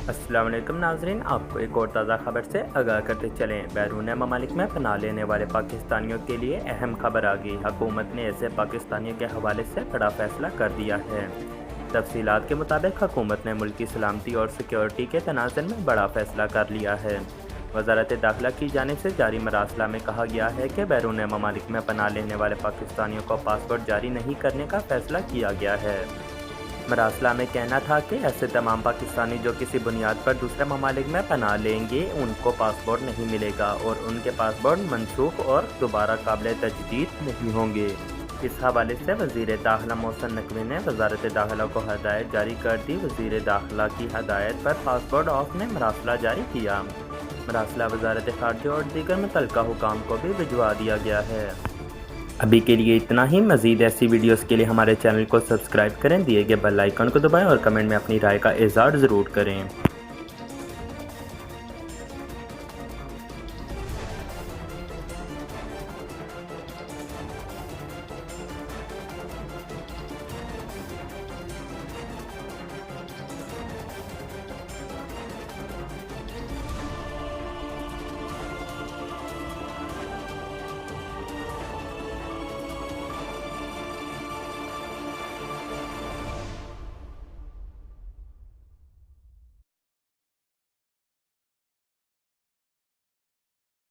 السلام علیکم ناظرین، آپ کو ایک اور تازہ خبر سے آگاہ کرتے چلیں۔ بیرون ممالک میں پناہ لینے والے پاکستانیوں کے لیے اہم خبر آ گئی۔ حکومت نے ایسے پاکستانیوں کے حوالے سے بڑا فیصلہ کر دیا ہے۔ تفصیلات کے مطابق حکومت نے ملکی سلامتی اور سیکیورٹی کے تناظر میں بڑا فیصلہ کر لیا ہے۔ وزارت داخلہ کی جانب سے جاری مراسلہ میں کہا گیا ہے کہ بیرون ممالک میں پناہ لینے والے پاکستانیوں کو پاسپورٹ جاری نہیں کرنے کا فیصلہ کیا گیا ہے۔ مراسلہ میں کہنا تھا کہ ایسے تمام پاکستانی جو کسی بنیاد پر دوسرے ممالک میں پناہ لیں گے ان کو پاسپورٹ نہیں ملے گا اور ان کے پاسپورٹ منسوخ اور دوبارہ قابل تجدید نہیں ہوں گے۔ اس حوالے سے وزیر داخلہ محسن نقوی نے وزارت داخلہ کو ہدایت جاری کر دی۔ وزیر داخلہ کی ہدایت پر پاسپورٹ آفس نے مراسلہ جاری کیا۔ مراسلہ وزارت خارجہ اور دیگر متعلقہ حکام کو بھی بھجوا دیا گیا ہے۔ ابھی کے لیے اتنا ہی۔ مزید ایسی ویڈیوز کے لیے ہمارے چینل کو سبسکرائب کریں، دیے گئے بیل آئیکن کو دبائیں اور کمنٹ میں اپنی رائے کا اظہار ضرور کریں۔